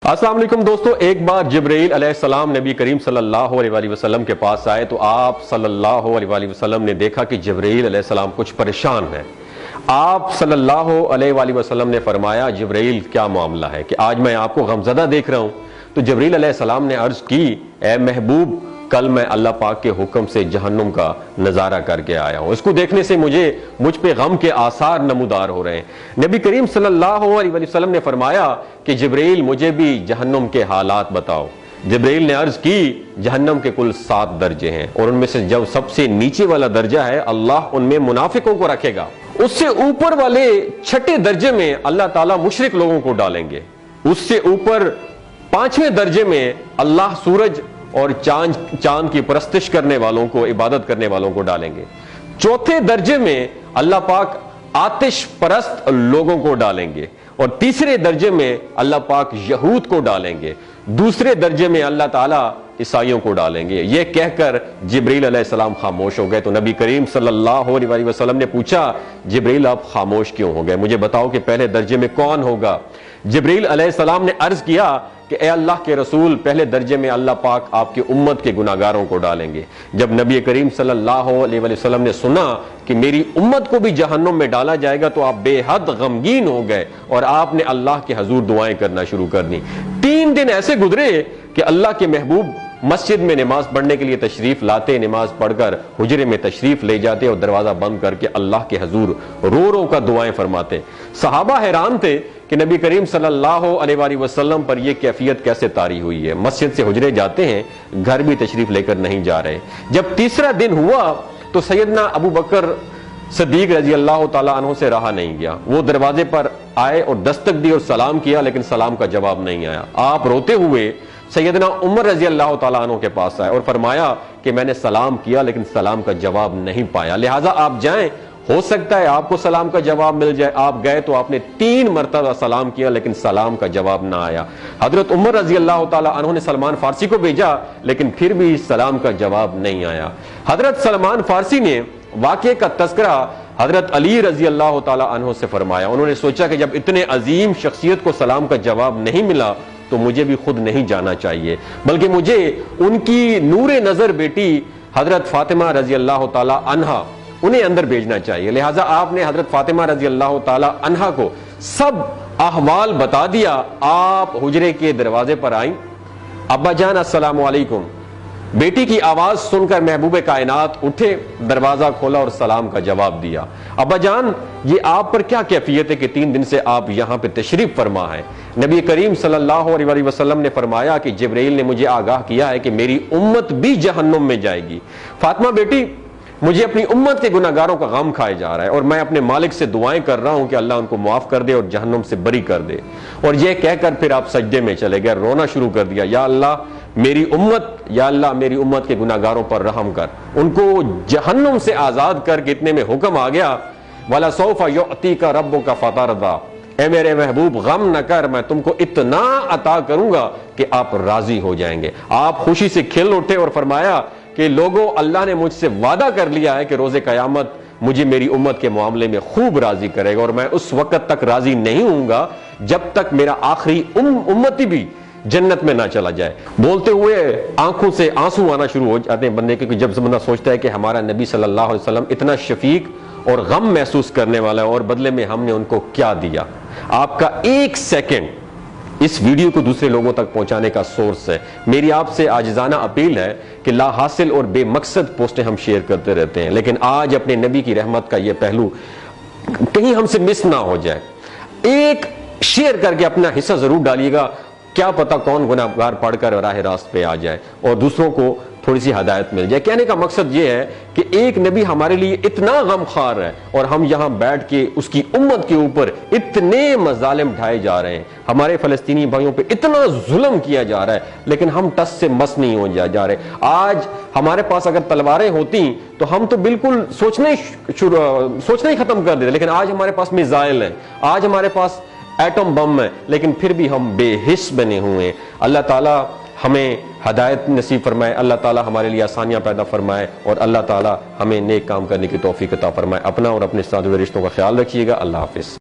السلام علیکم دوستو، ایک بار جبرائیل علیہ السلام نبی کریم صلی اللہ علیہ وآلہ وسلم کے پاس آئے تو آپ صلی اللہ علیہ وآلہ وسلم نے دیکھا کہ جبرائیل علیہ السلام کچھ پریشان ہیں۔ آپ صلی اللہ علیہ وآلہ وسلم نے فرمایا جبرائیل کیا معاملہ ہے کہ آج میں آپ کو غمزدہ دیکھ رہا ہوں؟ تو جبرائیل علیہ السلام نے عرض کی اے محبوب، کل میں اللہ پاک کے حکم سے جہنم کا نظارہ کر کے آیا ہوں، اس کو دیکھنے سے مجھ پہ غم کے آثار نمودار ہو رہے ہیں۔ نبی کریم صلی اللہ علیہ وسلم نے فرمایا کہ جبرائیل مجھے بھی جہنم کے حالات بتاؤ۔ جبرائیل نے عرض کی جہنم کے کل 7 درجے ہیں اور ان میں سے جو سب سے نیچے والا درجہ ہے اللہ ان میں منافقوں کو رکھے گا، اس سے اوپر والے 6 درجے میں اللہ تعالیٰ مشرک لوگوں کو ڈالیں گے، اس سے اوپر 5ویں درجے میں اللہ سورج اور چاند کی پرستش کرنے والوں کو، عبادت کرنے والوں کو ڈالیں گے، 4تھے درجے میں اللہ پاک آتش پرست لوگوں کو ڈالیں گے، اور 3رے درجے میں اللہ پاک یہود کو ڈالیں گے، 2 درجے میں اللہ تعالیٰ عیسائیوں کو ڈالیں گے۔ یہ کہہ کر جبرائیل علیہ السلام خاموش ہو گئے تو نبی کریم صلی اللہ علیہ وسلم نے پوچھا جبرائیل آپ خاموش کیوں ہو گئے؟ مجھے بتاؤ کہ پہلے درجے میں کون ہوگا؟ جبرائیل علیہ السلام نے عرض کیا کہ اے اللہ کے رسول، پہلے درجے میں اللہ پاک آپ کی امت کے گناہگاروں کو ڈالیں گے۔ جب نبی کریم صلی اللہ علیہ وسلم نے سنا کہ میری امت کو بھی جہنم میں ڈالا جائے گا تو آپ بے حد غمگین ہو گئے اور آپ نے اللہ کے حضور دعائیں کرنا شروع کر دی۔ 3 دن ایسے گزرے کہ اللہ کے محبوب مسجد میں نماز پڑھنے کے لیے تشریف لاتے، نماز پڑھ کر حجرے میں تشریف لے جاتے اور دروازہ بند کر کے اللہ کے حضور رو رو کر دعائیں فرماتے۔ صحابہ حیران تھے کہ نبی کریم صلی اللہ علیہ وآلہ وسلم پر یہ کیفیت کیسے طاری ہوئی ہے، مسجد سے حجرے جاتے ہیں، گھر بھی تشریف لے کر نہیں جا رہے۔ جب 3را دن ہوا تو سیدنا ابو بکر صدیق رضی اللہ تعالیٰ عنہ سے رہا نہیں گیا، وہ دروازے پر آئے اور دستک دی اور سلام کیا، لیکن سلام کا جواب نہیں آیا۔ آپ روتے ہوئے سیدنا عمر رضی اللہ تعالیٰ عنہ کے پاس آئے اور فرمایا کہ میں نے سلام کیا لیکن سلام کا جواب نہیں پایا، لہٰذا آپ جائیں، ہو سکتا ہے آپ کو سلام کا جواب مل جائے۔ آپ گئے تو آپ نے 3 مرتبہ سلام کیا لیکن سلام کا جواب نہ آیا۔ حضرت عمر رضی اللہ تعالیٰ عنہ نے سلمان فارسی کو بھیجا لیکن پھر بھی سلام کا جواب نہیں آیا۔ حضرت سلمان فارسی نے واقعے کا تذکرہ حضرت علی رضی اللہ تعالیٰ عنہ سے فرمایا۔ انہوں نے سوچا کہ جب اتنے عظیم شخصیت کو سلام کا جواب نہیں ملا تو مجھے بھی خود نہیں جانا چاہیے، بلکہ مجھے ان کی نور نظر بیٹی حضرت فاطمہ رضی اللہ تعالیٰ عنہا انہیں اندر بھیجنا چاہیے۔ لہٰذا آپ نے حضرت فاطمہ رضی اللہ تعالیٰ عنہا کو سب احوال بتا دیا۔ آپ حجرے کے دروازے پر آئیں، ابا جان السلام علیکم، بیٹی کی آواز سن کر محبوب کائنات اٹھے، دروازہ کھولا اور سلام کا جواب دیا۔ ابا جان یہ آپ پر کیا کیفیت ہے کہ 3 دن سے آپ یہاں پہ تشریف فرما ہے؟ نبی کریم صلی اللہ علیہ وسلم نے فرمایا کہ جبرائیل نے مجھے آگاہ کیا ہے کہ میری امت بھی جہنم میں جائے گی۔ فاطمہ بیٹی، مجھے اپنی امت کے گناہگاروں کا غم کھائے جا رہا ہے اور میں اپنے مالک سے دعائیں کر رہا ہوں کہ اللہ ان کو معاف کر دے اور جہنم سے بری کر دے۔ اور یہ کہہ کر پھر آپ سجدے میں چلے گئے، رونا شروع کر دیا، یا اللہ میری امت کے گناہگاروں پر رحم کر، ان کو جہنم سے آزاد کر کے اتنے میں حکم آ گیا وَلَسَوْفَ يُعْطِيكَ رَبُّكَ فَتَرْضَىٰ، اے میرے محبوب غم نہ کر، میں تم کو اتنا عطا کروں گا کہ آپ راضی ہو جائیں گے۔ آپ خوشی سے کھل اٹھے اور فرمایا کہ لوگوں، اللہ نے مجھ سے وعدہ کر لیا ہے کہ روز قیامت مجھے میری امت کے معاملے میں خوب راضی کرے گا، اور میں اس وقت تک راضی نہیں ہوں گا جب تک میرا آخری امتی بھی جنت میں نہ چلا جائے۔ بولتے ہوئے آنکھوں سے آنسو آنا شروع ہو جاتے ہیں بندے کے، کہ جب بندہ سوچتا ہے کہ ہمارا نبی صلی اللہ علیہ وسلم اتنا شفیق اور غم محسوس کرنے والا ہے اور بدلے میں ہم نے ان کو کیا دیا۔ آپ کا 1 سیکنڈ اس ویڈیو کو دوسرے لوگوں تک پہنچانے کا سورس ہے۔ میری آپ سے عاجزانہ اپیل ہے کہ لا حاصل اور بے مقصد پوسٹیں ہم شیئر کرتے رہتے ہیں، لیکن آج اپنے نبی کی رحمت کا یہ پہلو کہیں ہم سے مس نہ ہو جائے۔ ایک شیئر کر کے اپنا حصہ ضرور ڈالیے گا، کیا پتہ کون گناہگار پڑھ کر راہ راست پہ آ جائے اور دوسروں کو تھوڑی سی ہدایت مل جائے۔ کہنے کا مقصد یہ ہے کہ ایک نبی ہمارے لیے اتنا غم خوار ہے اور ہم یہاں بیٹھ کے اس کی امت کے اوپر اتنے مظالم ڈھائے جا رہے ہیں، ہمارے فلسطینی بھائیوں پہ اتنا ظلم کیا جا رہا ہے، لیکن ہم ٹس سے مس نہیں ہو جا رہے۔ آج ہمارے پاس اگر تلواریں ہوتی تو ہم تو بالکل سوچنا ہی ختم کر دیتے، لیکن آج ہمارے پاس میزائل ہیں، آج ہمارے پاس ایٹم بم ہے، لیکن پھر بھی ہم بے حس بنے ہوئے ہیں۔ اللہ تعالیٰ ہمیں ہدایت نصیب فرمائے، اللہ تعالیٰ ہمارے لیے آسانیاں پیدا فرمائے اور اللہ تعالیٰ ہمیں نیک کام کرنے کی توفیق عطا فرمائے۔ اپنا اور اپنے ساتھ رشتوں کا خیال رکھیے گا۔ اللہ حافظ۔